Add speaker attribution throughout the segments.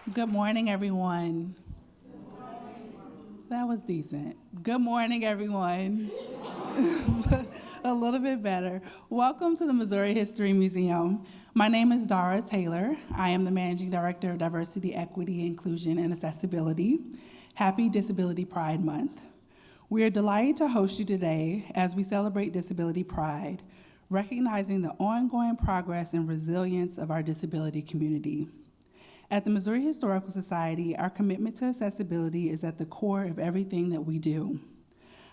Speaker 1: Good morning, everyone. That was decent. Good morning, everyone. A little bit better. Welcome to the Missouri History Museum. My name is Dara Taylor. I am the Managing Director of Diversity, Equity, Inclusion, and Accessibility. Happy Disability Pride Month. We are delighted to host you today as we celebrate Disability Pride, recognizing the ongoing progress and resilience of our disability community. At the Missouri Historical Society, our commitment to accessibility is at the core of everything that we do.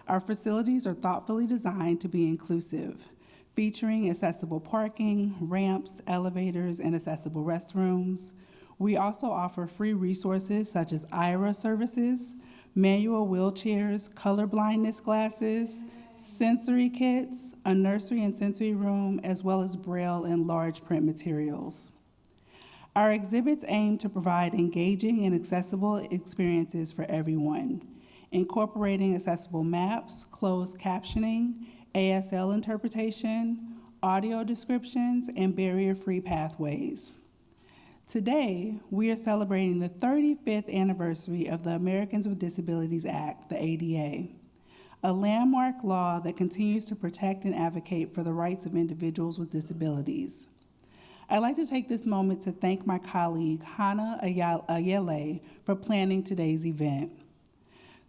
Speaker 1: Our facilities are thoughtfully designed to be inclusive, featuring accessible parking, ramps, elevators, and accessible restrooms. We also offer free resources such as IRA services, manual wheelchairs, color blindness glasses, sensory kits, a nursery and sensory room, as well as Braille and large print materials. Our exhibits aim to provide engaging and accessible experiences for everyone, incorporating accessible maps, closed captioning, ASL interpretation, audio descriptions, and barrier-free pathways. Today, we are celebrating the 35th anniversary of the Americans with Disabilities Act, the ADA, a landmark law that continues to protect and advocate for the rights of individuals with disabilities. I'd like to take this moment to thank my colleague, Hannah Ayele, for planning today's event.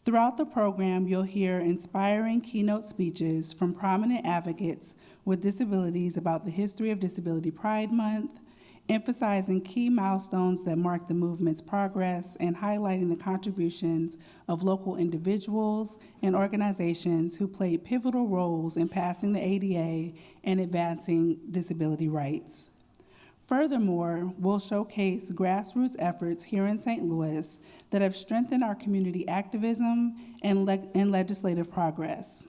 Speaker 1: Throughout the program, you'll hear inspiring keynote speeches from prominent advocates with disabilities about the history of Disability Pride Month, emphasizing key milestones that mark the movement's progress and highlighting the contributions of local individuals and organizations who played pivotal roles in passing the ADA and advancing disability rights. Furthermore, we'll showcase grassroots efforts here in St. Louis that have strengthened our community activism and legislative progress.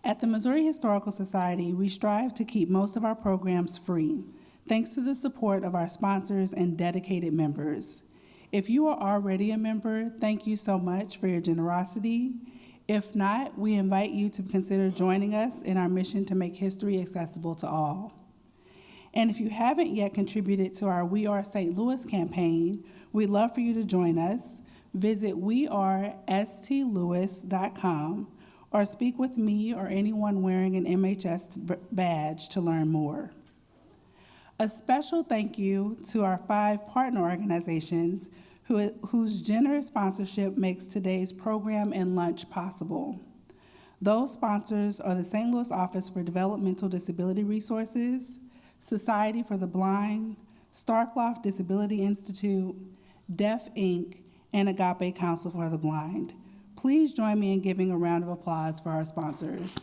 Speaker 1: At the Missouri Historical Society, we strive to keep most of our programs free, thanks to the support of our sponsors and dedicated members. If you are already a member, thank you so much for your generosity. If not, we invite you to consider joining us in our mission to make history accessible to all. And if you haven't yet contributed to our We Are St. Louis campaign, we'd love for you to join us. Visit wearestlouis.com or speak with me or anyone wearing an MHS badge to learn more. A special thank you to our 5 partner organizations whose generous sponsorship makes today's program and lunch possible. Those sponsors are the St. Louis Office for Developmental Disability Resources, Society for the Blind, Starkloff Disability Institute, Deaf Inc., and Agape Council for the Blind. Please join me in giving a round of applause for our sponsors.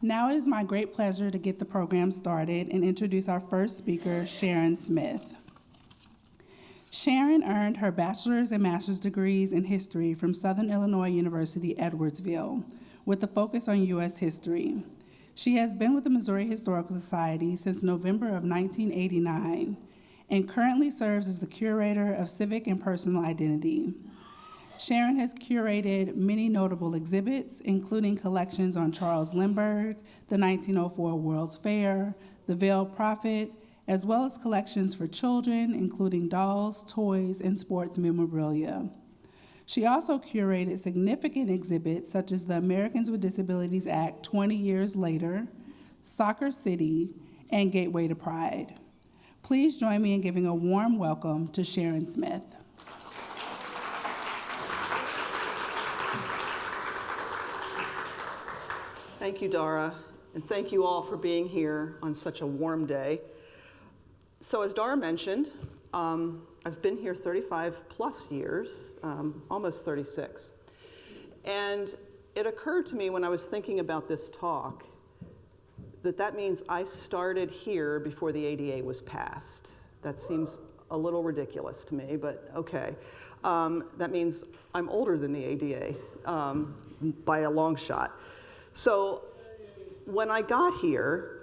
Speaker 1: Now it is my great pleasure to get the program started and introduce our first speaker, Sharon Smith. Sharon earned her bachelor's and master's degrees in history from Southern Illinois University, Edwardsville, with a focus on U.S. history. She has been with the Missouri Historical Society since November of 1989 and currently serves as the curator of civic and personal identity. Sharon has curated many notable exhibits, including collections on Charles Lindbergh, the 1904 World's Fair, the Veiled Prophet, as well as collections for children, including dolls, toys, and sports memorabilia. She also curated significant exhibits such as the Americans with Disabilities Act 20 years later, Soccer City, and Gateway to Pride. Please join me in giving a warm welcome to Sharon Smith.
Speaker 2: Thank you, Dara, and thank you all for being here on such a warm day. So as Dara mentioned, I've been here 35 plus years, almost 36. And it occurred to me when I was thinking about this talk that means I started here before the ADA was passed. That seems a little ridiculous to me, but okay. That means I'm older than the ADA by a long shot. So when I got here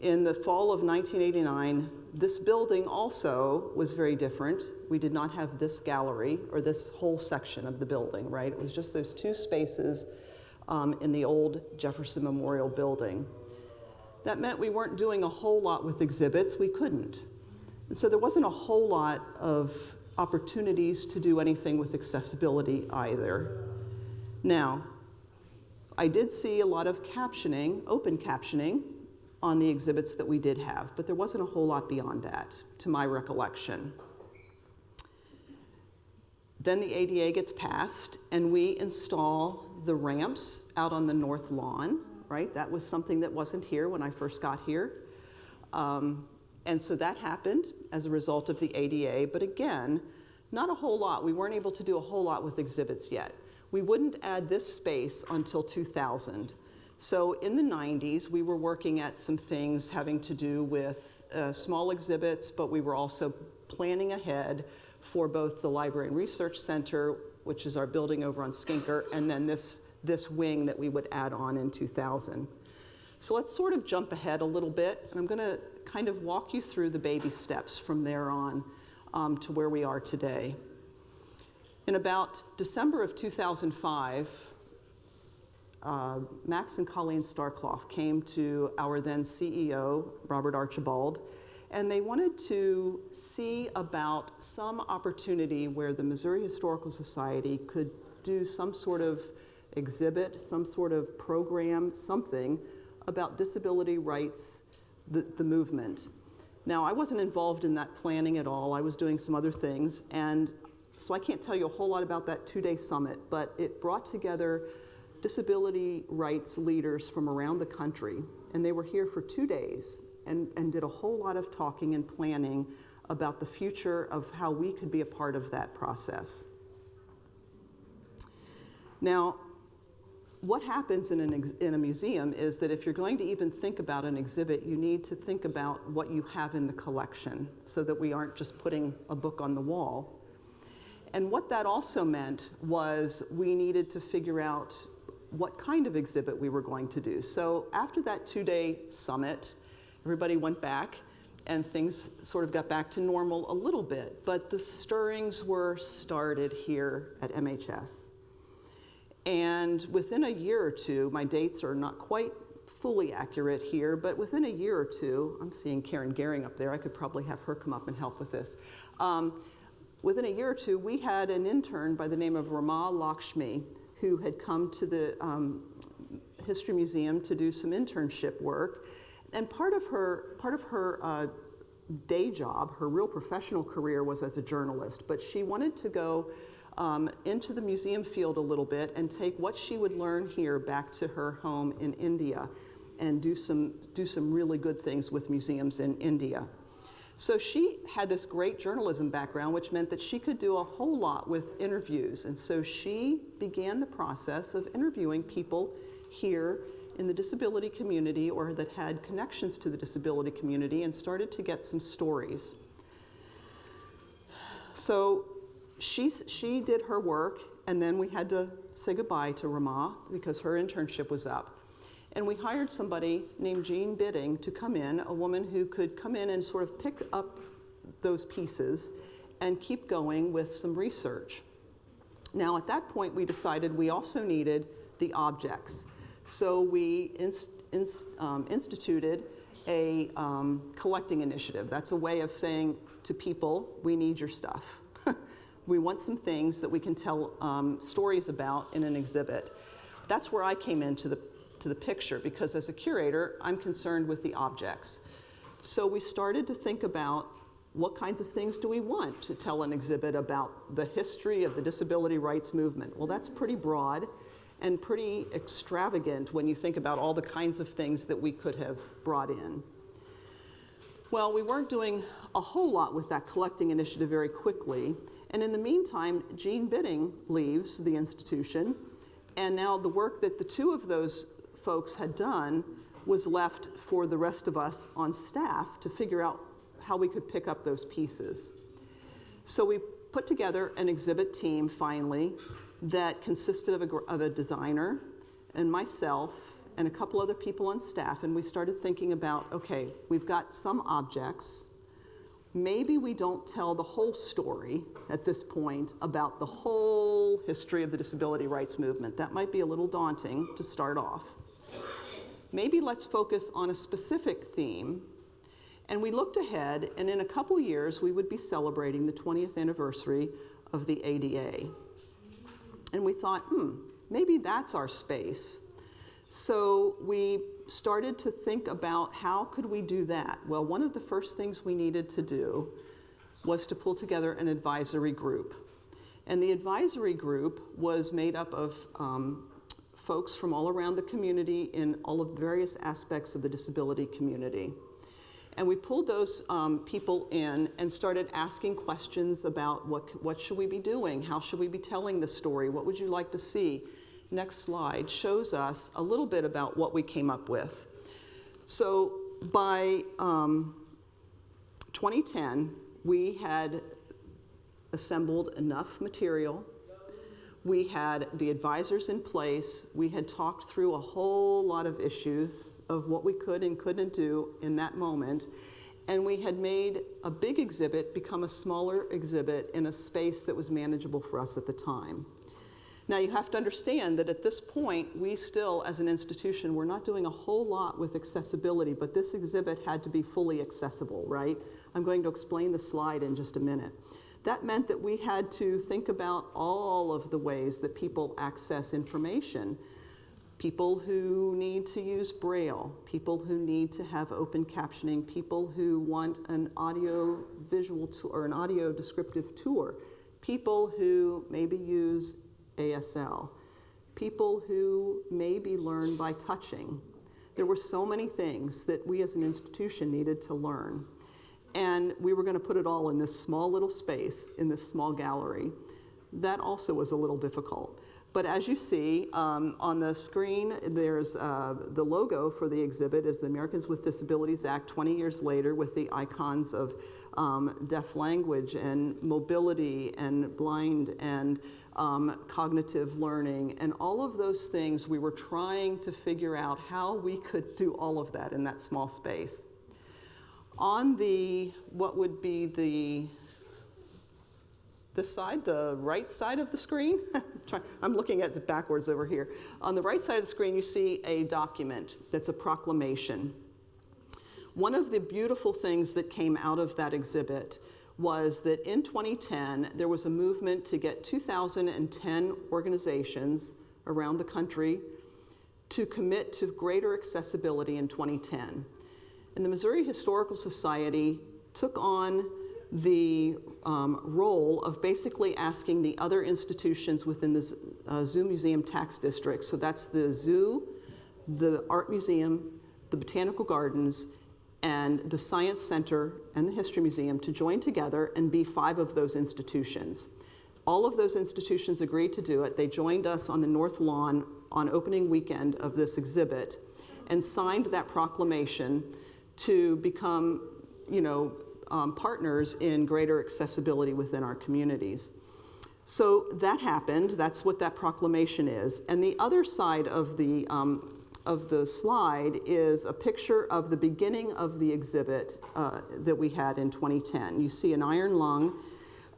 Speaker 2: in the fall of 1989, this building also was very different. We did not have this gallery or this whole section of the building, right? It was just those 2 spaces in the old Jefferson Memorial Building. That meant we weren't doing a whole lot with exhibits. We couldn't. And so there wasn't a whole lot of opportunities to do anything with accessibility either. Now, I did see a lot of captioning, open captioning, on the exhibits that we did have, but there wasn't a whole lot beyond that, to my recollection. Then the ADA gets passed, and we install the ramps out on the north lawn, right? That was something that wasn't here when I first got here. And so that happened as a result of the ADA, but again, not a whole lot. We weren't able to do a whole lot with exhibits yet. We wouldn't add this space until 2000. So in the 90s, we were working at some things having to do with small exhibits, but we were also planning ahead for both the Library and Research Center, which is our building over on Skinker, and then this wing that we would add on in 2000. So let's sort of jump ahead a little bit, and I'm going to kind of walk you through the baby steps from there on to where we are today. In about December of 2005, Max and Colleen Starkloff came to our then CEO, Robert Archibald, and they wanted to see about some opportunity where the Missouri Historical Society could do some sort of exhibit, some sort of program, something about disability rights, the movement. Now, I wasn't involved in that planning at all. I was doing some other things, and so I can't tell you a whole lot about that two-day summit, but it brought together disability rights leaders from around the country, and they were here for 2 days and did a whole lot of talking and planning about the future of how we could be a part of that process. Now, what happens in a museum is that if you're going to even think about an exhibit, you need to think about what you have in the collection so that we aren't just putting a book on the wall. And what that also meant was we needed to figure out what kind of exhibit we were going to do. So after that two-day summit, everybody went back and things sort of got back to normal a little bit, but the stirrings were started here at MHS. And within a year or two, my dates are not quite fully accurate here, but within a year or two, I'm seeing Karen Gehring up there, I could probably have her come up and help with this. Within a year or two, we had an intern by the name of Rama Lakshmi who had come to the History Museum to do some internship work. And part of her day job, her real professional career was as a journalist, but she wanted to go into the museum field a little bit and take what she would learn here back to her home in India and do some really good things with museums in India. So she had this great journalism background, which meant that she could do a whole lot with interviews. And so she began the process of interviewing people here in the disability community or that had connections to the disability community and started to get some stories. So she did her work, and then we had to say goodbye to Rama because her internship was up. And we hired somebody named Jean Bidding to come in, a woman who could come in and sort of pick up those pieces and keep going with some research. Now, at that point, we decided we also needed the objects. So we instituted a collecting initiative. That's a way of saying to people, we need your stuff. We want some things that we can tell stories about in an exhibit. That's where I came into the picture, because as a curator, I'm concerned with the objects. So we started to think about what kinds of things do we want to tell an exhibit about the history of the disability rights movement. Well, that's pretty broad and pretty extravagant when you think about all the kinds of things that we could have brought in. Well, we weren't doing a whole lot with that collecting initiative very quickly, and in the meantime, Jean Bidding leaves the institution, and now the work that the two of those folks had done was left for the rest of us on staff to figure out how we could pick up those pieces. So we put together an exhibit team finally that consisted of a designer and myself and a couple other people on staff, and we started thinking about, okay, we've got some objects. Maybe we don't tell the whole story at this point about the whole history of the disability rights movement. That might be a little daunting to start off. maybe let's focus on a specific theme. And we looked ahead, and in a couple years, we would be celebrating the 20th anniversary of the ADA. And we thought, maybe that's our space. So we started to think about how could we do that? Well, one of the first things we needed to do was to pull together an advisory group. And the advisory group was made up of folks from all around the community in all of the various aspects of the disability community. And we pulled those people in and started asking questions about what should we be doing? How should we be telling the story? What would you like to see? Next slide shows us a little bit about what we came up with. So by 2010, we had assembled enough material. We had the advisors in place. We had talked through a whole lot of issues of what we could and couldn't do in that moment. And we had made a big exhibit become a smaller exhibit in a space that was manageable for us at the time. Now you have to understand that at this point, we still, as an institution, we're not doing a whole lot with accessibility, but this exhibit had to be fully accessible, right? I'm going to explain the slide in just a minute. That meant that we had to think about all of the ways that people access information. People who need to use Braille, people who need to have open captioning, people who want an audio visual tour or an audio descriptive tour, people who maybe use ASL, people who maybe learn by touching. There were so many things that we as an institution needed to learn. And we were going to put it all in this small little space, in this small gallery. That also was a little difficult. But as you see on the screen, there's the logo for the exhibit is the Americans with Disabilities Act 20 years later with the icons of deaf language and mobility and blind and cognitive learning, and all of those things. We were trying to figure out how we could do all of that in that small space. On the, what would be the right side of the screen? I'm looking at it backwards over here. On the right side of the screen, you see a document that's a proclamation. One of the beautiful things that came out of that exhibit was that in 2010, there was a movement to get 2010 organizations around the country to commit to greater accessibility in 2010. And the Missouri Historical Society took on the role of basically asking the other institutions within the Zoo Museum Tax District, so that's the zoo, the art museum, the botanical gardens, and the Science Center and the History Museum to join together and be 5 of those institutions. All of those institutions agreed to do it. They joined us on the North Lawn on opening weekend of this exhibit and signed that proclamation to become, partners in greater accessibility within our communities. So that happened. That's what that proclamation is. And the other side of the slide is a picture of the beginning of the exhibit that we had in 2010. You see an iron lung,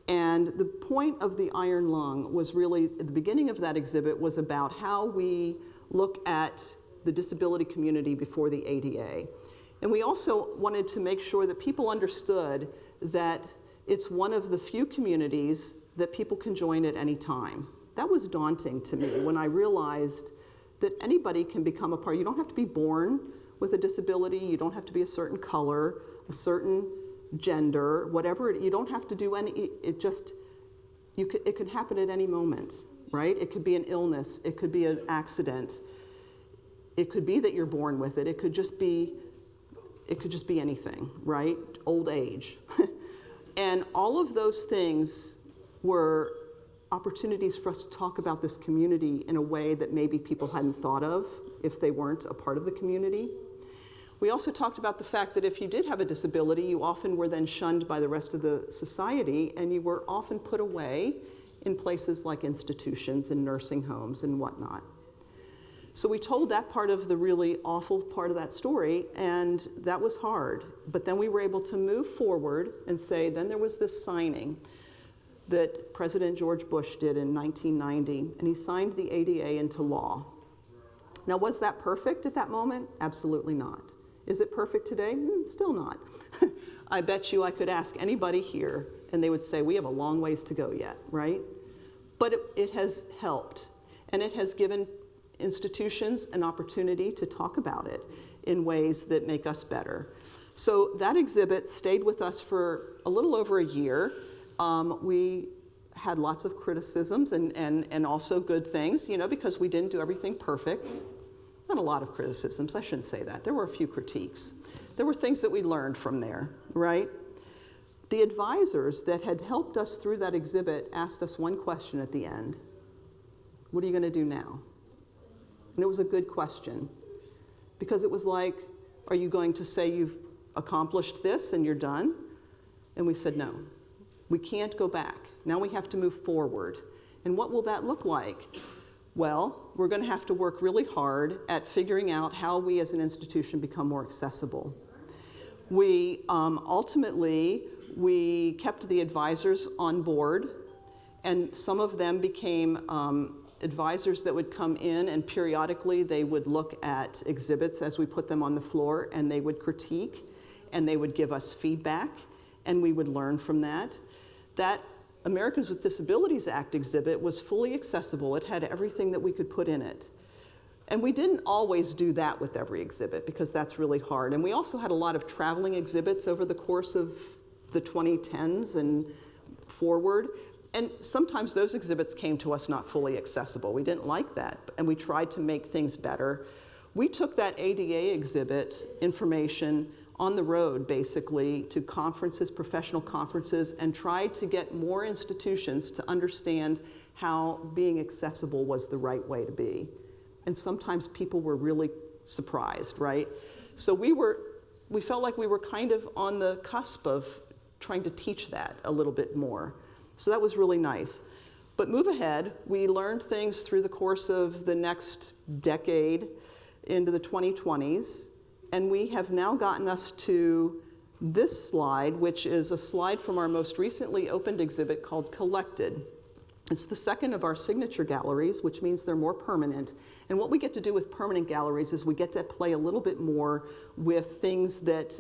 Speaker 2: and the point of the iron lung was really, the beginning of that exhibit was about how we look at the disability community before the ADA. And we also wanted to make sure that people understood that it's one of the few communities that people can join at any time. That was daunting to me when I realized that anybody can become a part. You don't have to be born with a disability. You don't have to be a certain color, a certain gender, whatever. You don't have to do any, it could happen at any moment, right? It could be an illness. It could be an accident. It could be that you're born with it. It could just be anything, right? Old age. And all of those things were opportunities for us to talk about this community in a way that maybe people hadn't thought of if they weren't a part of the community. We also talked about the fact that if you did have a disability, you often were then shunned by the rest of the society, and you were often put away in places like institutions and nursing homes and whatnot. So we told that part of the really awful part of that story, and that was hard. But then we were able to move forward and say, then there was this signing that President George Bush did in 1990, and he signed the ADA into law. Now, was that perfect at that moment? Absolutely not. Is it perfect today? Still not. I bet you I could ask anybody here, and they would say, we have a long ways to go yet, right? But it has helped, and it has given institutions an opportunity to talk about it in ways that make us better. So that exhibit stayed with us for a little over a year. We had lots of criticisms and also good things, because we didn't do everything perfect. Not a lot of criticisms, I shouldn't say that. There were a few critiques. There were things that we learned from there, right? The advisors that had helped us through that exhibit asked us one question at the end. What are you going to do now? And it was a good question, because it was like, are you going to say you've accomplished this and you're done? And we said, no, we can't go back. Now we have to move forward. And what will that look like? Well, we're going to have to work really hard at figuring out how we as an institution become more accessible. We ultimately kept the advisors on board, and some of them became advisors that would come in, and periodically they would look at exhibits as we put them on the floor, and they would critique, and they would give us feedback, and we would learn from that. That Americans with Disabilities Act exhibit was fully accessible. It had everything that we could put in it. And we didn't always do that with every exhibit, because that's really hard. And we also had a lot of traveling exhibits over the course of the 2010s and forward. And sometimes those exhibits came to us not fully accessible. We didn't like that, and we tried to make things better. We took that ADA exhibit information on the road, basically, to conferences, professional conferences, and tried to get more institutions to understand how being accessible was the right way to be. And sometimes people were really surprised, right? So we felt like we were kind of on the cusp of trying to teach that a little bit more. So that was really nice. But move ahead, we learned things through the course of the next decade into the 2020s. And we have now gotten us to this slide, which is a slide from our most recently opened exhibit called Collected. It's the second of our signature galleries, which means they're more permanent. And what we get to do with permanent galleries is we get to play a little bit more with things that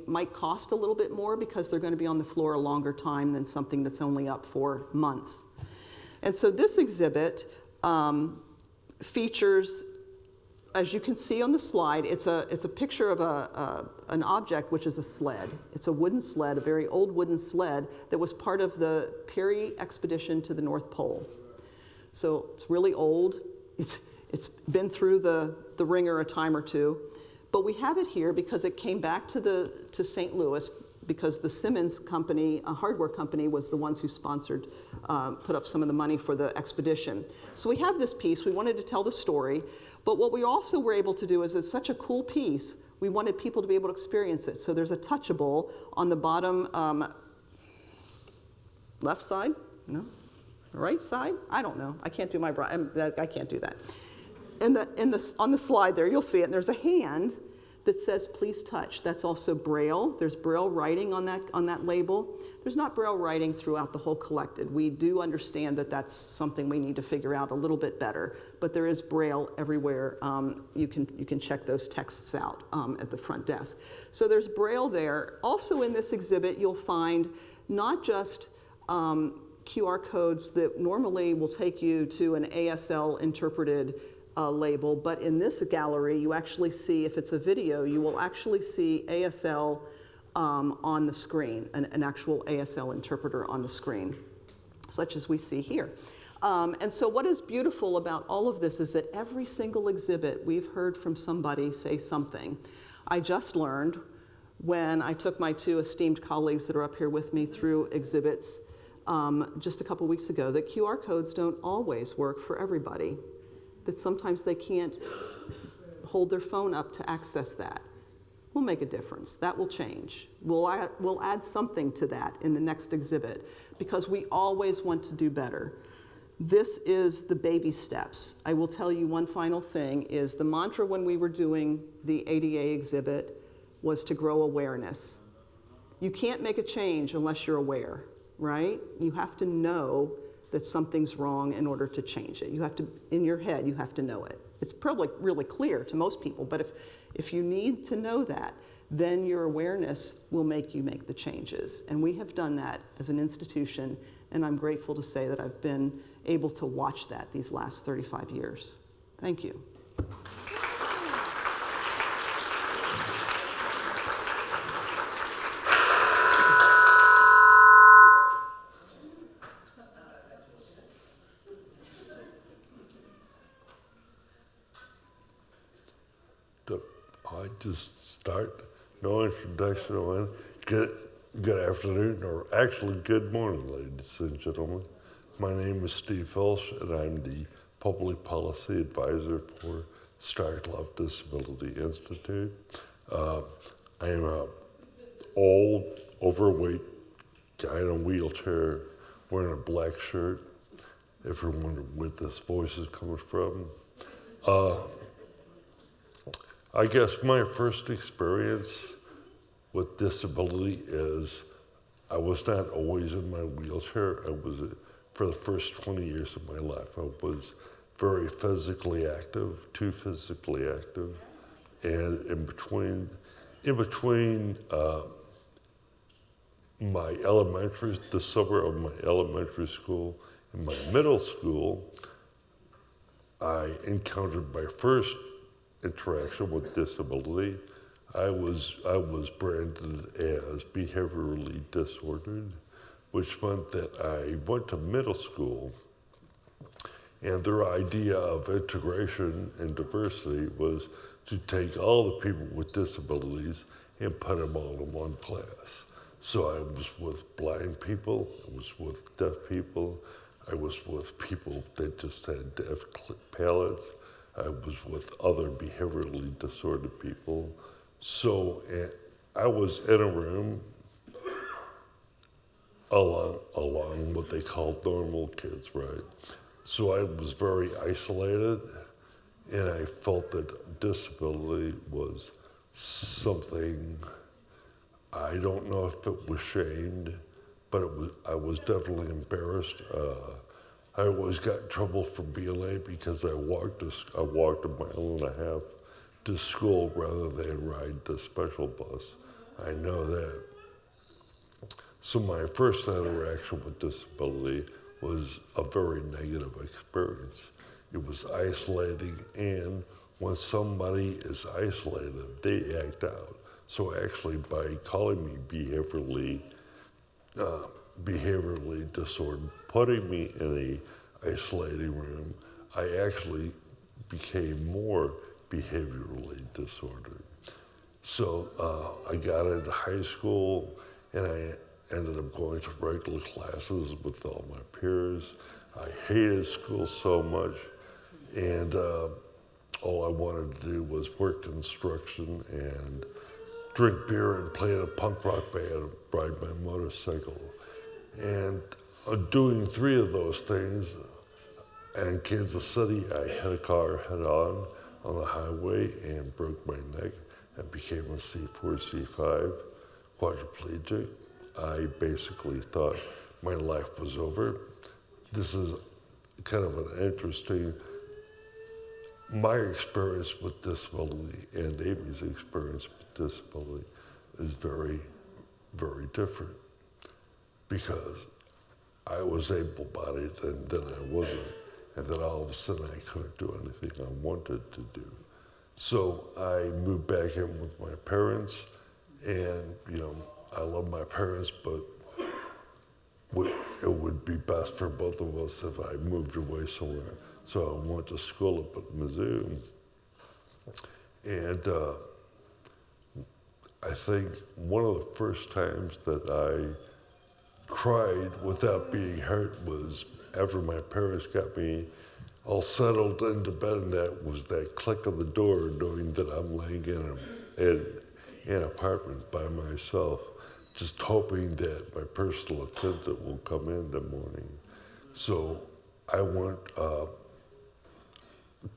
Speaker 2: might cost a little bit more, because they're going to be on the floor a longer time than something that's only up for months. And so this exhibit features, as you can see on the slide, it's a picture of an object, which is a sled. It's a wooden sled, a very old wooden sled that was part of the Peary expedition to the North Pole. So it's really old. It's been through the ringer a time or two. But we have it here because it came back to St. Louis, because the Simmons company, a hardware company, was the ones who sponsored, put up some of the money for the expedition. So we have this piece. We wanted to tell the story. But what we also were able to do is, it's such a cool piece, we wanted people to be able to experience it. So there's a touchable on the bottom left side, no, right side? I don't know. I can't do my I can't do that. On the slide there, you'll see it, and there's a hand that says please touch. That's also Braille. There's Braille writing on that label. There's not Braille writing throughout the whole Collected. We do understand that that's something we need to figure out a little bit better, but there is Braille everywhere. You can check those texts out at the front desk. So there's Braille there. Also in this exhibit, you'll find not just QR codes that normally will take you to an ASL interpreted label, but in this gallery, you actually see, if it's a video, you will actually see ASL on the screen, an actual ASL interpreter on the screen, such as we see here. And so what is beautiful about all of this is that every single exhibit, we've heard from somebody say something. I just learned, when I took my two esteemed colleagues that are up here with me through exhibits just a couple weeks ago, that QR codes don't always work for everybody, that sometimes they can't hold their phone up to access that. We'll make a difference. That will change. We'll add something to that in the next exhibit, because we always want to do better. This is the baby steps. I will tell you one final thing, is the mantra when we were doing the ADA exhibit was to grow awareness. You can't make a change unless you're aware, right? You have to know that something's wrong in order to change it. You have to, in your head, you have to know it. It's probably really clear to most people, but if you need to know that, then your awareness will make you make the changes. And we have done that as an institution, and I'm grateful to say that I've been able to watch that these last 35 years. Thank you.
Speaker 3: I just start, no introduction on. Good afternoon, or actually good morning, ladies and gentlemen. My name is Steve Filch, and I'm the Public Policy Advisor for Start Love Disability Institute. I am an old, overweight guy in a wheelchair wearing a black shirt. If you're wondering where this voice is coming from. I guess my first experience with disability is I was not always in my wheelchair. For the first 20 years of my life, I was very physically active, too physically active. And in between the summer of my elementary school and my middle school, I encountered my first interaction with disability. I was branded as behaviorally disordered, which meant that I went to middle school, and their idea of integration and diversity was to take all the people with disabilities and put them all in one class. So I was with blind people, I was with deaf people, I was with people that just had deaf palates, I was with other behaviorally disordered people. So I was in a room along what they called normal kids, right? So I was very isolated, and I felt that disability was something, I don't know if it was shamed, but I was definitely embarrassed. I always got in trouble for being late because I walked a mile and a half to school rather than ride the special bus. I know that. So my first interaction with disability was a very negative experience. It was isolating, and when somebody is isolated, they act out. So actually, by calling me behaviorally disordered, putting me in a isolating room, I actually became more behaviorally disordered. So I got into high school, and I ended up going to regular classes with all my peers. I hated school so much, and all I wanted to do was work construction and drink beer and play in a punk rock band and ride my motorcycle. And doing 3 of those things, and in Kansas City, I hit a car head-on the highway and broke my neck and became a C4, C5 quadriplegic. I basically thought my life was over. This is kind of an interesting, my experience with disability and Amy's experience with disability is very, very different, because I was able-bodied and then I wasn't, and then all of a sudden I couldn't do anything I wanted to do. So I moved back in with my parents, and I love my parents, but it would be best for both of us if I moved away somewhere. So I went to school up at Mizzou, and I think one of the first times that I cried without being hurt was after my parents got me all settled into bed, and that was that click of the door, knowing that I'm laying in an apartment by myself, just hoping that my personal attendant will come in the morning. So I went,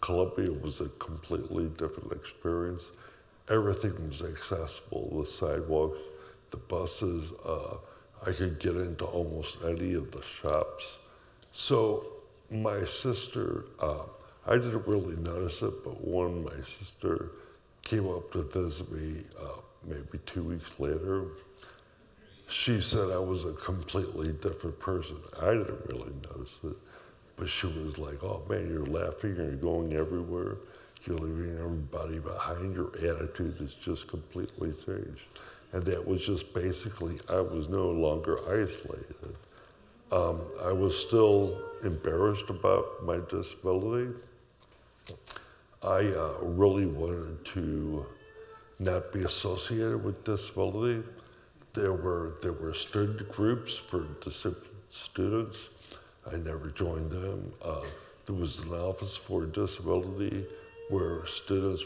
Speaker 3: Columbia was a completely different experience. Everything was accessible, the sidewalks, the buses. I could get into almost any of the shops So my sister, I didn't really notice it, but when my sister came up to visit me maybe 2 weeks later, she said I was a completely different person. I didn't really notice it, but she was like, oh man, you're laughing, you're going everywhere, you're leaving everybody behind, your attitude has just completely changed. And that was just basically, I was no longer isolated. I was still embarrassed about my disability. I really wanted to not be associated with disability. There were student groups for disabled students. I never joined them. There was an office for disability where students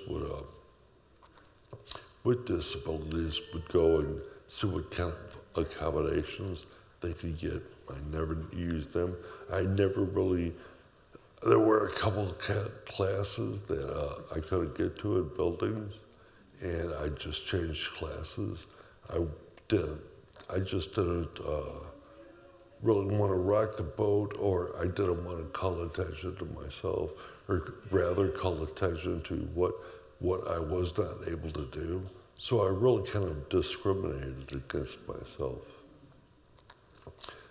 Speaker 3: with disabilities would go and see what kind of accommodations they could get. I never used them. There were a couple of classes that I couldn't get to in buildings, and I just changed classes. I just didn't really want to rock the boat, or I didn't want to call attention to myself, or rather call attention to what I was not able to do. So I really kind of discriminated against myself.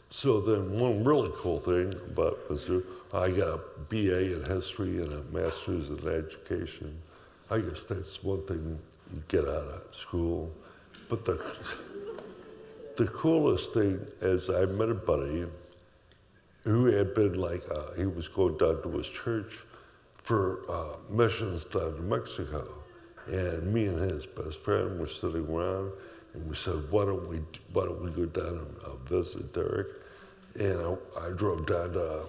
Speaker 3: So then one really cool thing about Mizzou, I got a BA in history and a master's in education. I guess that's one thing you get out of school. But the coolest thing is I met a buddy who had been he was going down to his church for missions down to Mexico. And me and his best friend were sitting around, and we said, why don't we go down and visit Derek? And I driving down to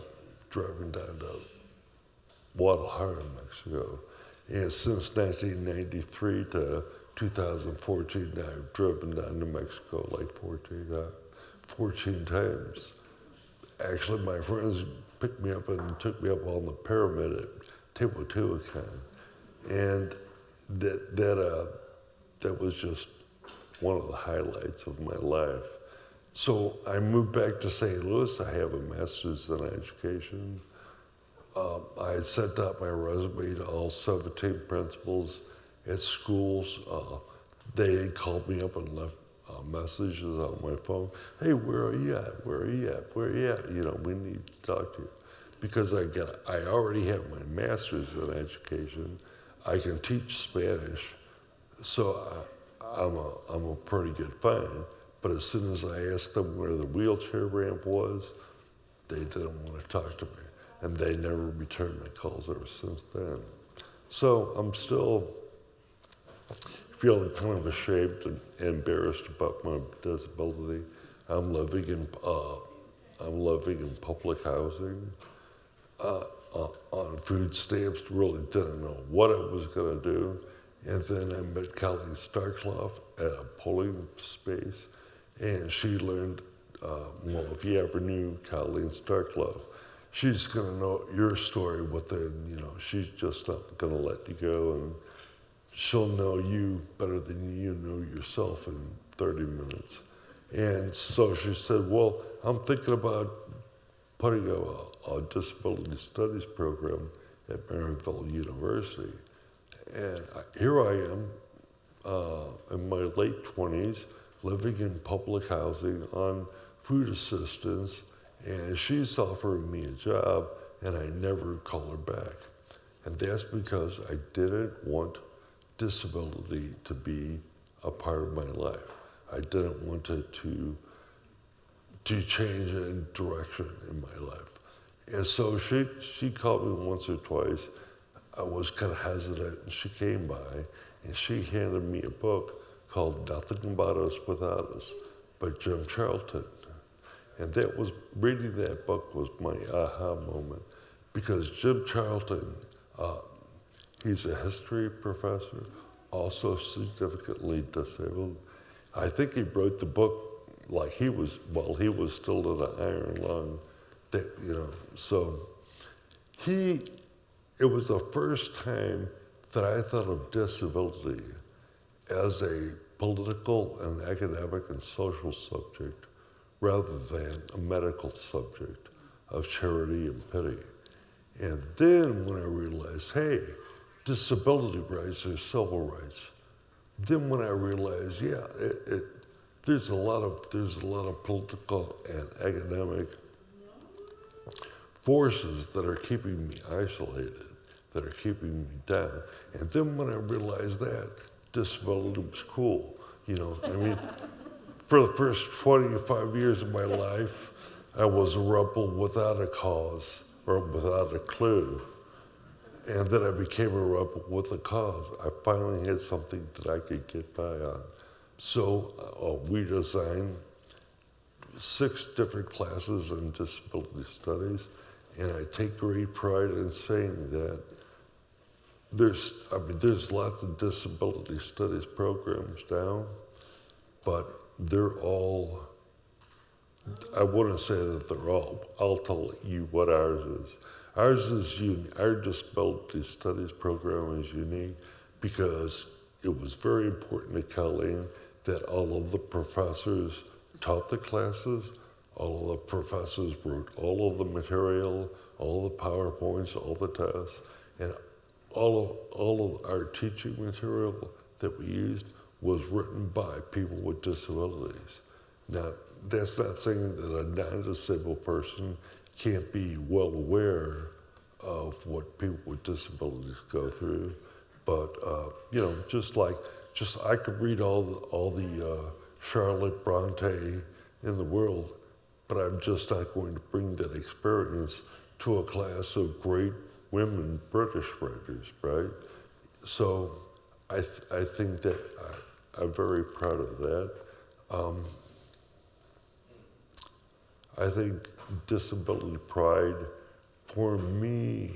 Speaker 3: Guadalajara, Mexico. And since 1993 to 2014, I've driven down to Mexico like 14 times. Actually, my friends picked me up and took me up on the pyramid at Teotihuacan. And that was just one of the highlights of my life. So I moved back to St. Louis. I have a master's in education. I had sent out my resume to all 17 principals at schools. They had called me up and left messages on my phone. Hey, where are you at? Where are you at? Where are you at? You know, we need to talk to you. Because I already have my master's in education. I can teach Spanish, so I'm a pretty good find. But as soon as I asked them where the wheelchair ramp was, they didn't want to talk to me. And they never returned my calls ever since then. So I'm still feeling kind of ashamed and embarrassed about my disability. I'm living in public housing, on food stamps, really didn't know what I was gonna do. And then I met Colleen Starkloff at a polling space, and she learned, well, if you ever knew Colleen Starkloff, she's gonna know your story within, she's just not gonna let you go, and she'll know you better than you know yourself in 30 minutes. And so she said, well, I'm thinking about putting a disability studies program at Maryville University. And here I am in my late 20s, living in public housing on food assistance, and she's offering me a job, and I never call her back. And that's because I didn't want disability to be a part of my life. I didn't want it to change in direction in my life. And so she called me once or twice. I was kind of hesitant, and she came by, and she handed me a book called Nothing About Us Without Us by Jim Charlton. And reading that book was my aha moment, because Jim Charlton, he's a history professor, also significantly disabled. I think he wrote the book like he was still in an iron lung, so it was the first time that I thought of disability as a political and academic and social subject rather than a medical subject. of charity and pity. And then when I realized, hey, disability rights are civil rights, then when I realized, yeah, there's a lot of political and academic forces that are keeping me isolated, that are keeping me down. And then when I realized that, disability was cool. You know, I mean, for the first 25 years of my life, I was a rebel without a cause or without a clue. And then I became a rebel with a cause. I finally had something that I could get by on. So we designed 6 different classes in disability studies, and I take great pride in saying that there's lots of disability studies programs now, but they're all, I wouldn't say that they're all, I'll tell you what ours is. Ours is unique. Our disability studies program is unique because it was very important to Colleen that all of the professors taught the classes, all of the professors wrote all of the material, all the PowerPoints, all the tests, and all of our teaching material that we used was written by people with disabilities. Now, that's not saying that a non-disabled person can't be well aware of what people with disabilities go through, but you know, just I could read all the Charlotte Bronte in the world, but I'm just not going to bring that experience to a class of great women British writers, right? So I think that I'm very proud of that. I think disability pride, for me,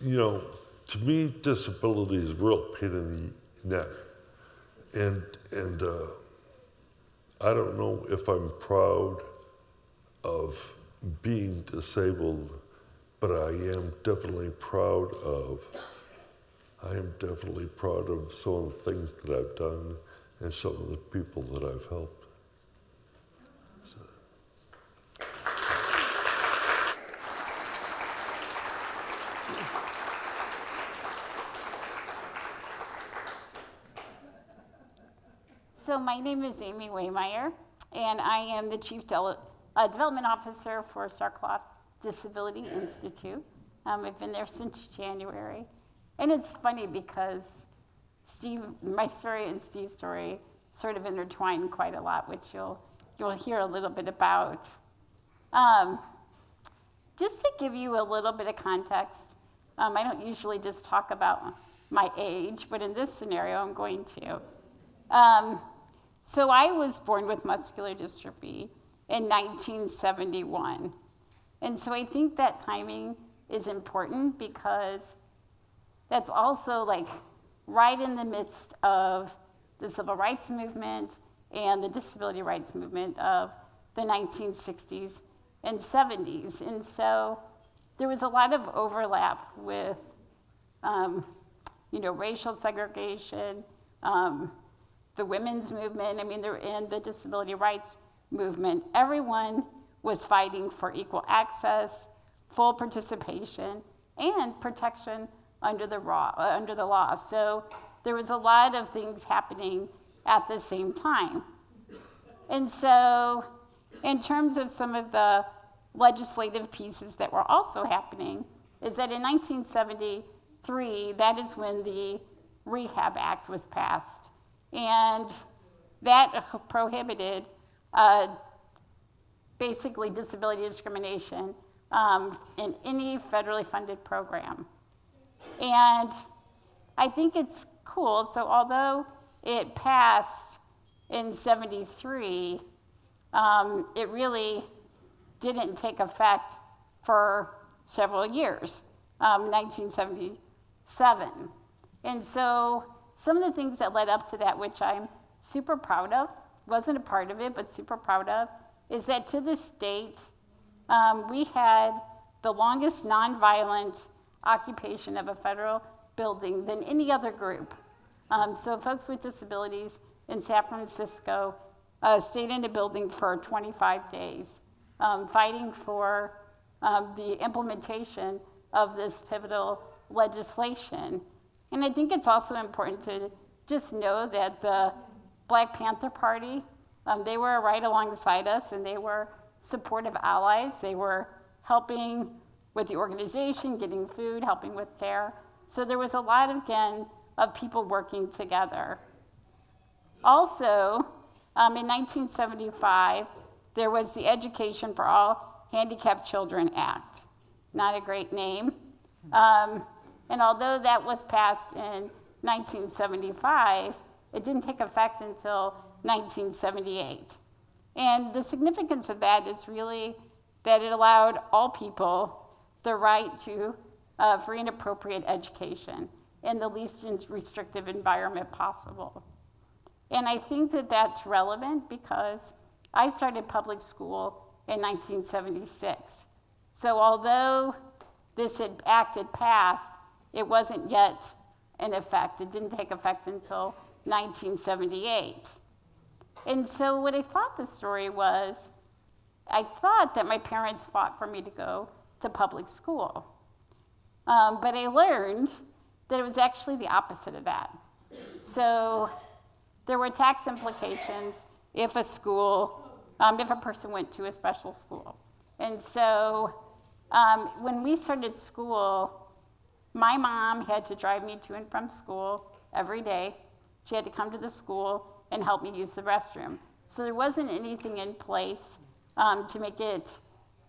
Speaker 3: you know, to me, disability is a real pain in the neck. And I don't know if I'm proud of being disabled, but I am definitely proud of some of the things that I've done and some of the people that I've helped.
Speaker 4: So my name is Amy Waymeyer, and I am the Chief Development Officer for Starcloth Disability Institute. I've been there since January. And it's funny because my story and Steve's story sort of intertwine quite a lot, which you'll hear a little bit about. Just to give you a little bit of context, I don't usually just talk about my age, but in this scenario, I'm going to. So I was born with muscular dystrophy in 1971. And so I think that timing is important because that's also like right in the midst of the civil rights movement and the disability rights movement of the 1960s and 70s. And so there was a lot of overlap with, racial segregation, the women's movement, and the disability rights movement. Everyone was fighting for equal access, full participation, and protection under the law. So there was a lot of things happening at the same time. And so in terms of some of the legislative pieces that were also happening, is that in 1973, that is when the Rehab Act was passed. And that prohibited basically disability discrimination in any federally funded program. And I think it's cool. So although it passed in 73, it really didn't take effect for several years, 1977. And so some of the things that led up to that, which I'm super proud of, wasn't a part of it, but super proud of, is that to this date, we had the longest nonviolent occupation of a federal building than any other group. So folks with disabilities in San Francisco stayed in a building for 25 days. fighting for the implementation of this pivotal legislation. And I think it's also important to just know that the Black Panther Party, they were right alongside us, and they were supportive allies. They were helping with the organization, getting food, helping with care. So there was a lot, again, of people working together. Also, in 1975, there was the Education for All Handicapped Children Act. Not a great name. And although that was passed in 1975, it didn't take effect until 1978. And the significance of that is really that it allowed all people the right to free and appropriate education in the least restrictive environment possible. And I think that that's relevant because I started public school in 1976. So although this act had passed, it wasn't yet in effect. It didn't take effect until 1978. And so what I thought the story was, I thought that my parents fought for me to go to public school. But I learned that it was actually the opposite of that. So there were tax implications if a person went to a special school. And so when we started school, my mom had to drive me to and from school every day. She had to come to the school and help me use the restroom. So there wasn't anything in place to make it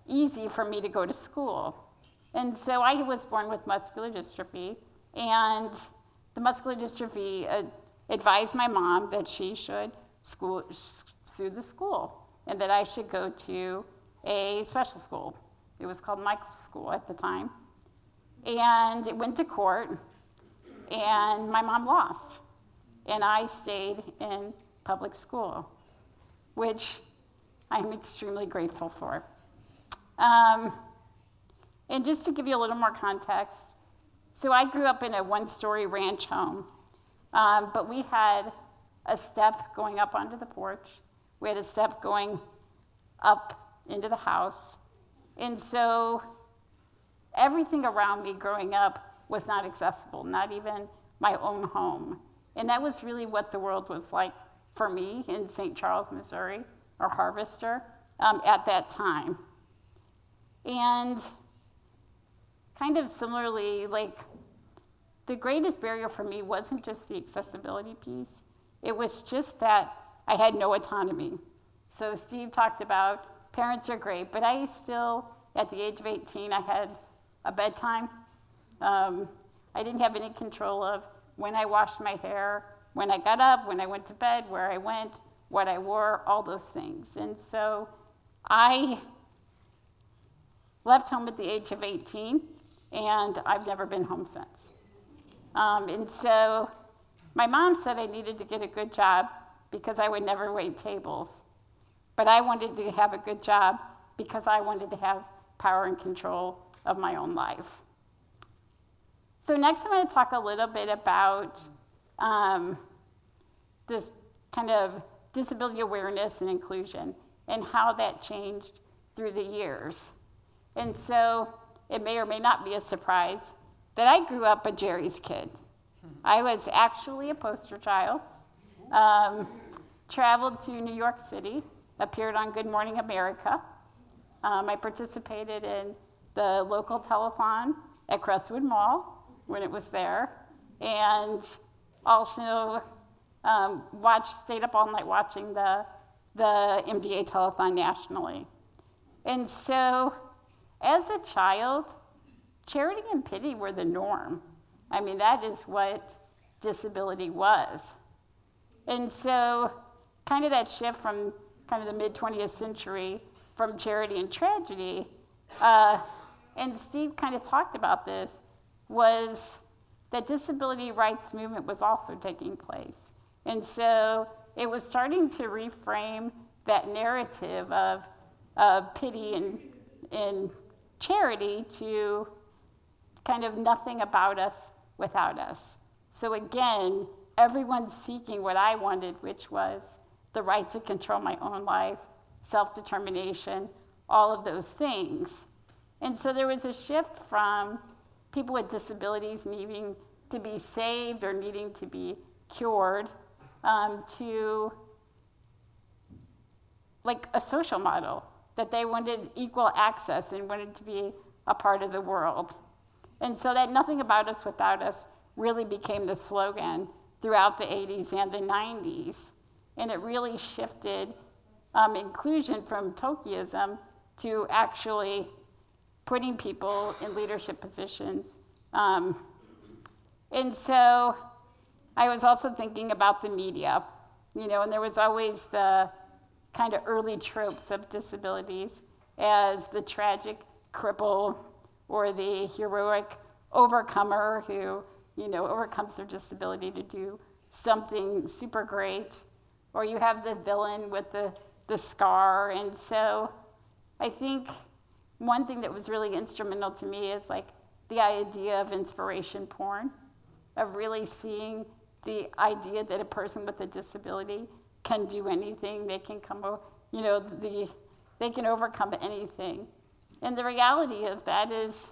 Speaker 4: easy for me to go to school. And so I was born with muscular dystrophy, and the muscular dystrophy advised my mom that she should sue the school and that I should go to a special school. It was called Michael's School at the time. And it went to court, and my mom lost. And I stayed in public school, which I'm extremely grateful for. And just to give you a little more context, so I grew up in a one-story ranch home, but we had a step going up onto the porch. We had a step going up into the house. And so everything around me growing up was not accessible, not even my own home. And that was really what the world was like for me in St. Charles, Missouri, or Harvester, at that time. And kind of similarly, like, the greatest barrier for me wasn't just the accessibility piece. It was just that I had no autonomy. So Steve talked about parents are great, but I still, at the age of 18, I had a bedtime. I didn't have any control of when I washed my hair, when I got up, when I went to bed, where I went, what I wore, all those things. And so I left home at the age of 18, and I've never been home since. And so my mom said I needed to get a good job because I would never wait tables. But I wanted to have a good job because I wanted to have power and control of my own life. So next I'm going to talk a little bit about this kind of disability awareness and inclusion and how that changed through the years. And so it may or may not be a surprise that I grew up a Jerry's kid. I was actually a poster child, traveled to New York City, appeared on Good Morning America. I participated in the local telethon at Crestwood Mall when it was there, and also stayed up all night watching the MDA telethon nationally. And so as a child, charity and pity were the norm. I mean, that is what disability was. And so kind of that shift from kind of the mid-20th century from charity and tragedy, and Steve kind of talked about this, was that disability rights movement was also taking place. And so it was starting to reframe that narrative of pity and charity to kind of nothing about us without us. So again, everyone's seeking what I wanted, which was the right to control my own life, self-determination, all of those things. And so there was a shift from people with disabilities needing to be saved or needing to be cured to like a social model, that they wanted equal access and wanted to be a part of the world. And so that nothing about us without us really became the slogan throughout the 80s and the 90s. And it really shifted inclusion from tokeism to actually putting people in leadership positions. And so I was also thinking about the media, and there was always the kind of early tropes of disabilities as the tragic cripple or the heroic overcomer who, overcomes their disability to do something super great. Or you have the villain with the scar. And so I think one thing that was really instrumental to me is like the idea of inspiration porn, of really seeing the idea that a person with a disability can do anything. They can they can overcome anything. And the reality of that is,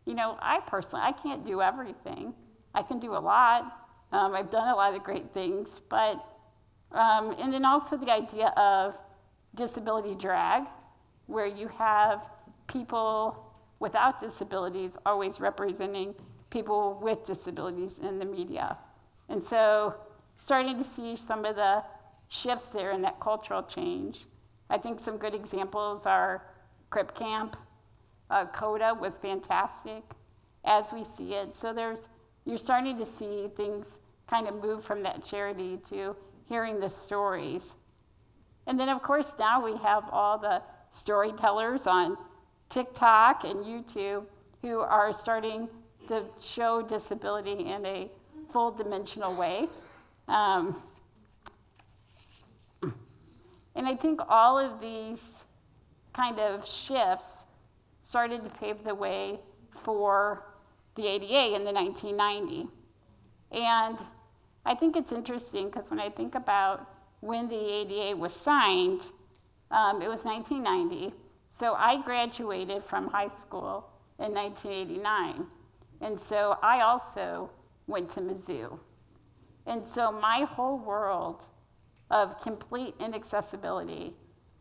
Speaker 4: I can't do everything. I can do a lot. I've done a lot of great things, but, and then also the idea of disability drag, where you have people without disabilities always representing people with disabilities in the media. And so starting to see some of the shifts there in that cultural change. I think some good examples are Crip Camp. CODA was fantastic as we see it. So you're starting to see things kind of move from that charity to hearing the stories. And then of course now we have all the storytellers on TikTok and YouTube who are starting to show disability in a full dimensional way. And I think all of these kind of shifts started to pave the way for the ADA in the 1990s. And I think it's interesting because when I think about when the ADA was signed, it was 1990. So I graduated from high school in 1989. And so I also went to Mizzou. And so my whole world of complete inaccessibility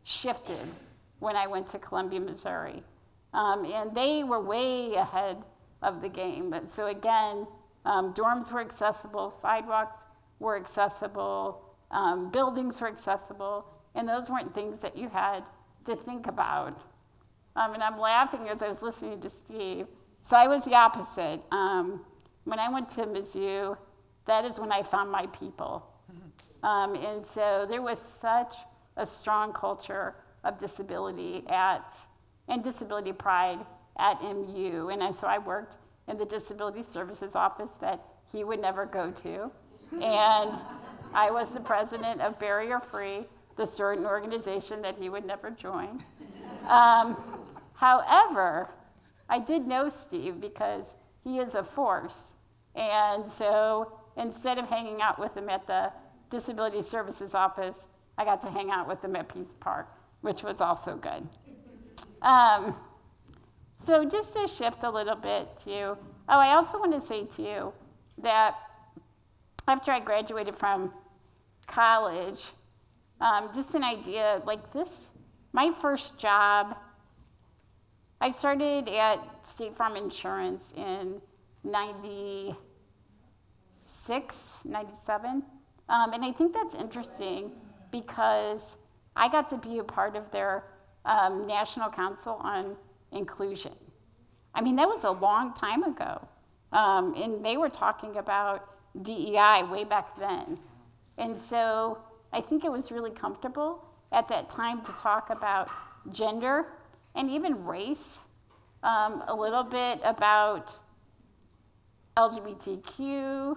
Speaker 4: shifted when I went to Columbia, Missouri. And they were way ahead of the game. But so again, dorms were accessible, sidewalks were accessible, buildings were accessible, and those weren't things that you had to think about. And I'm laughing as I was listening to Steve. So I was the opposite. When I went to Mizzou, that is when I found my people. And so there was such a strong culture of disability and disability pride at MU. And so I worked in the disability services office that he would never go to. And I was the president of Barrier Free, the certain organization that he would never join. However, I did know Steve because he is a force. And so instead of hanging out with him at the Disability Services Office, I got to hang out with him at Peace Park, which was also good. So just to shift a little bit to, I also want to say to you that after I graduated from college, just an idea like this, my first job, I started at State Farm Insurance in 96, 97. And I think that's interesting because I got to be a part of their National Council on Inclusion. I mean, that was a long time ago. And they were talking about DEI way back then. And so I think it was really comfortable at that time to talk about gender and even race, a little bit about LGBTQ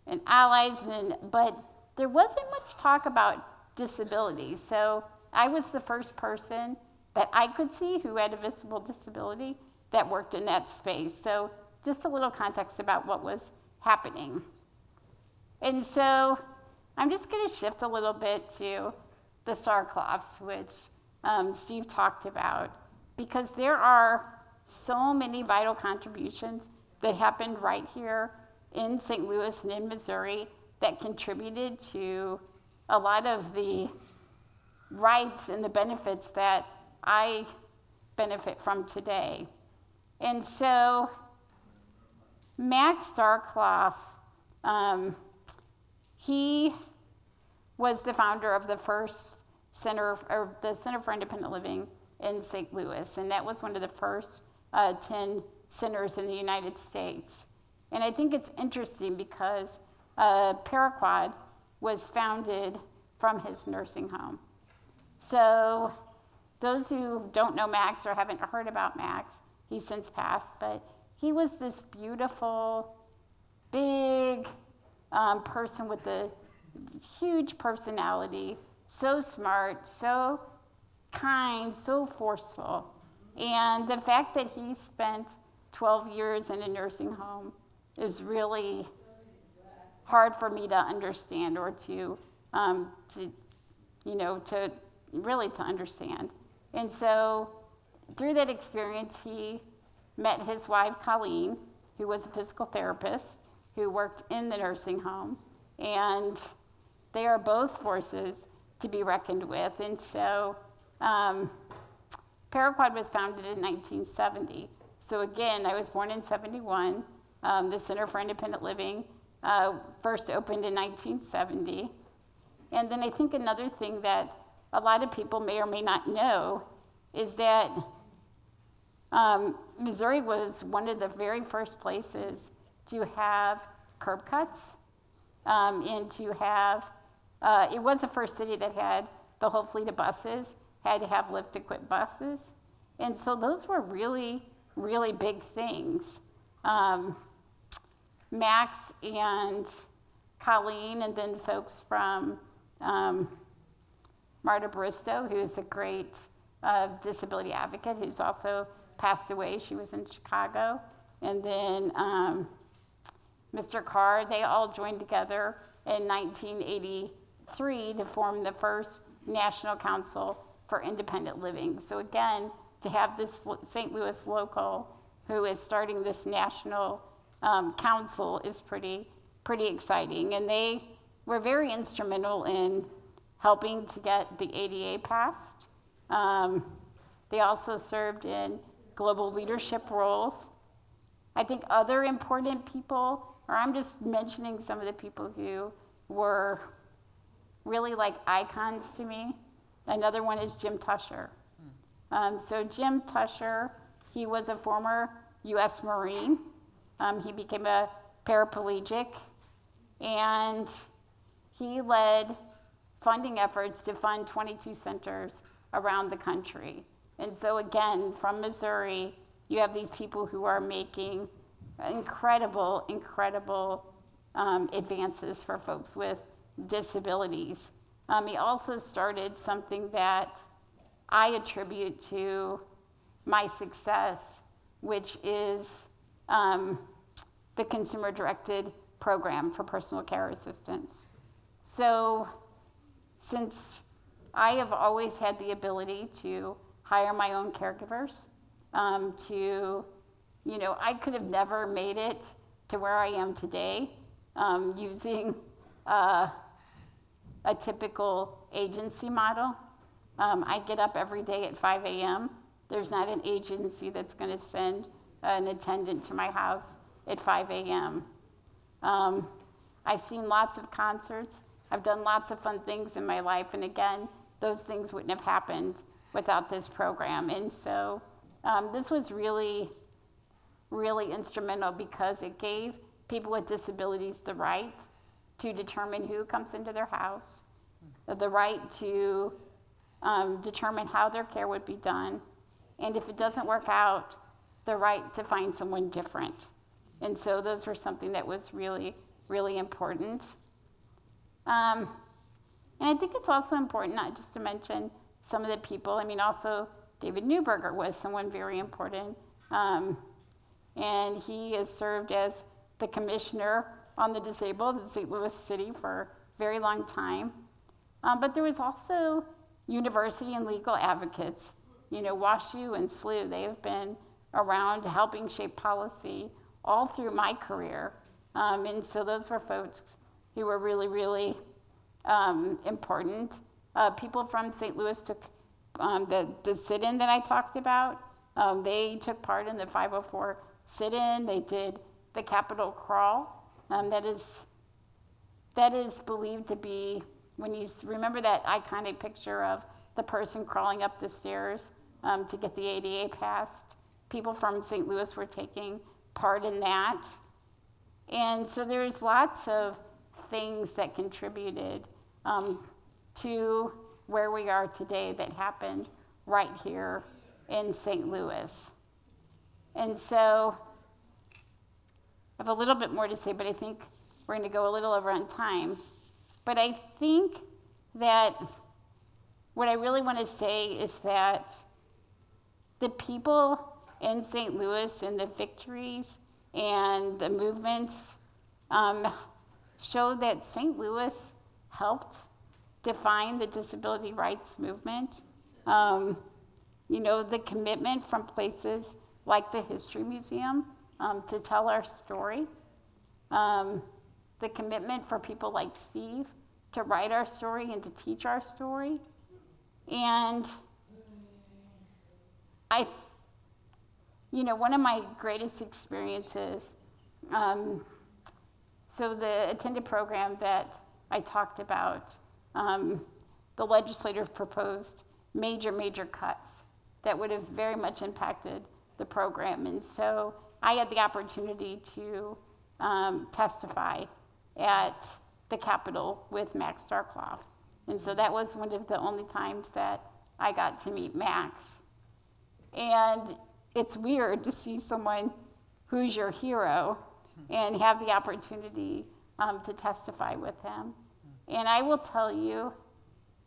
Speaker 4: and allies, but there wasn't much talk about disability. So I was the first person that I could see who had a visible disability that worked in that space. So just a little context about what was happening. And so I'm just going to shift a little bit to the Starcloths, which Steve talked about. because there are so many vital contributions that happened right here in St. Louis and in Missouri that contributed to a lot of the rights and the benefits that I benefit from today. And so Max Starkloff, he was the founder of the first Center for Independent Living in St. Louis, and that was one of the first 10 centers in the United States. And I think it's interesting because Paraquat was founded from his nursing home. So those who don't know Max or haven't heard about Max, he's since passed, but he was this beautiful, big person with a huge personality, so smart, so kind, so forceful. And the fact that he spent 12 years in a nursing home is really hard for me to understand or to really to understand. And so through that experience, he met his wife, Colleen, who was a physical therapist who worked in the nursing home. And they are both forces to be reckoned with. And so Paraquat was founded in 1970. So again, I was born in 71. The Center for Independent Living first opened in 1970. And then I think another thing that a lot of people may or may not know is that Missouri was one of the very first places to have curb cuts and to have, it was the first city that had the whole fleet of buses, had to have lift-equipped buses. And so those were really, really big things. Max and Colleen, and then folks from Marta Bristow, who's a great disability advocate who's also passed away. She was in Chicago. And then Mr. Carr, they all joined together in 1983 to form the first National Council for Independent Living. So again, to have this St. Louis local who is starting this national council is pretty exciting. And they were very instrumental in helping to get the ADA passed. They also served in global leadership roles. I think other important people, or I'm just mentioning some of the people who were really like icons to me. Another one is Jim Tusher. So Jim Tusher, he was a former U.S. Marine. He became a paraplegic, and he led funding efforts to fund 22 centers around the country. And so again, from Missouri, you have these people who are making incredible advances for folks with disabilities. He also started something that I attribute to my success, which is the consumer-directed program for personal care assistance. So since I have always had the ability to hire my own caregivers, I could have never made it to where I am today using a typical agency model. I get up every day at 5 a.m. There's not an agency that's going to send an attendant to my house at 5 a.m. I've seen lots of concerts. I've done lots of fun things in my life. And again, those things wouldn't have happened without this program. And so this was really instrumental because it gave people with disabilities the right to determine who comes into their house, the right to determine how their care would be done, and if it doesn't work out, the right to find someone different. And so those were something that was really important. And I think it's also important not just to mention some of the people. I mean, also David Neuberger was someone very important. And he has served as the commissioner on the disabled in St. Louis City for a very long time. But there was also university and legal advocates WashU and SLU, they have been around helping shape policy all through my career. And so those were folks who were really, really important. People from St. Louis took the sit-in that I talked about. They took part in the 504 sit-in. They did the Capitol crawl. That is believed to be, when you remember that iconic picture of the person crawling up the stairs to get the ADA passed, people from St. Louis were taking part in that. And so there's lots of things that contributed to where we are today that happened right here in St. Louis. And so I have a little bit more to say, but I think we're going to go a little over on time. But I think that what I really want to say is that the people in St. Louis and the victories and the movements show that St. Louis helped define the disability rights movement. The commitment from places like the History Museum to tell our story. The commitment for people like Steve to write our story and to teach our story. And one of my greatest experiences, so the attended program that I talked about, the legislators proposed major cuts that would have very much impacted the program. And so I had the opportunity to testify at the Capitol with Max Starkloff. And so that was one of the only times that I got to meet Max. And it's weird to see someone who's your hero and have the opportunity to testify with him. And I will tell you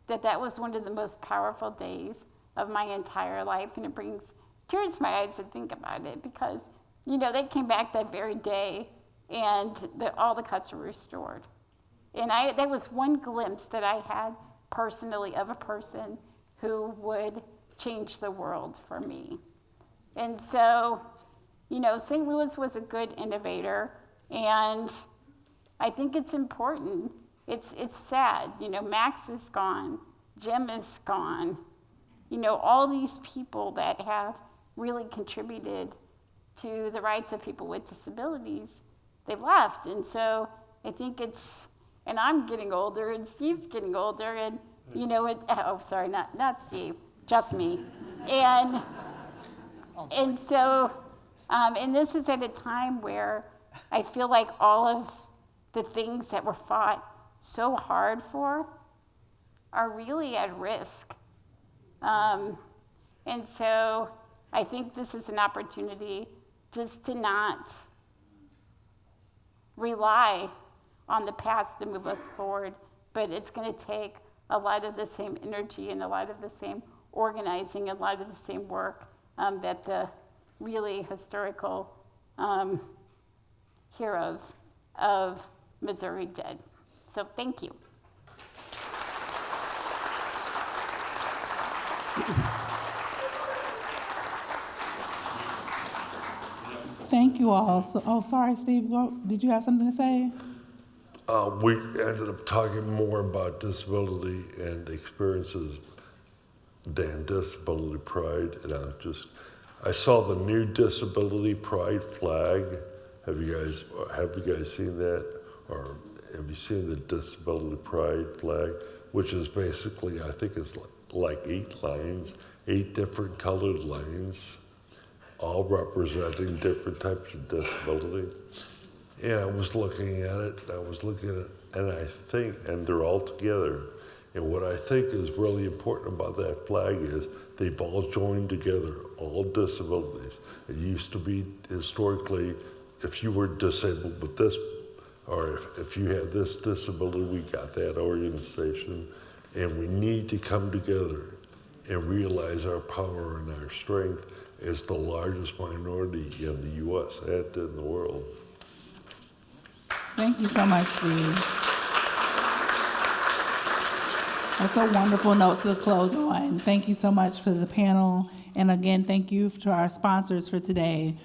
Speaker 4: that that was one of the most powerful days of my entire life, and it brings tears to my eyes to think about it, because they came back that very day and all the cuts were restored. And that was one glimpse that I had personally of a person who would change the world for me. And so, St. Louis was a good innovator, and I think it's important. It's sad, Max is gone, Jim is gone. All these people that have really contributed to the rights of people with disabilities, they've left. And so I think and I'm getting older, and Steve's getting older, and not Steve, just me. And so, and this is at a time where I feel like all of the things that were fought so hard for are really at risk. And so I think this is an opportunity just to not rely on the past to move us forward, but it's going to take a lot of the same energy and a lot of the same organizing, a lot of the same work that the really historical heroes of Missouri did. So thank you.
Speaker 1: Thank you all. Sorry, Steve, did you have something to say?
Speaker 3: We ended up talking more about disability and experiences than disability pride, and I saw the new disability pride flag. Have you guys seen that, or have you seen the disability pride flag, which is basically, I think it's like 8 lines, 8 different colored lines, all representing different types of disability. And I was looking at it, and they're all together. And what I think is really important about that flag is they've all joined together, all disabilities. It used to be historically, if you were disabled with this, or if you had this disability, we got that organization. And we need to come together and realize our power and our strength as the largest minority in the U.S. and in the world.
Speaker 1: Thank you so much, Steve. That's a wonderful note to close on. Thank you so much for the panel. And again, thank you to our sponsors for today,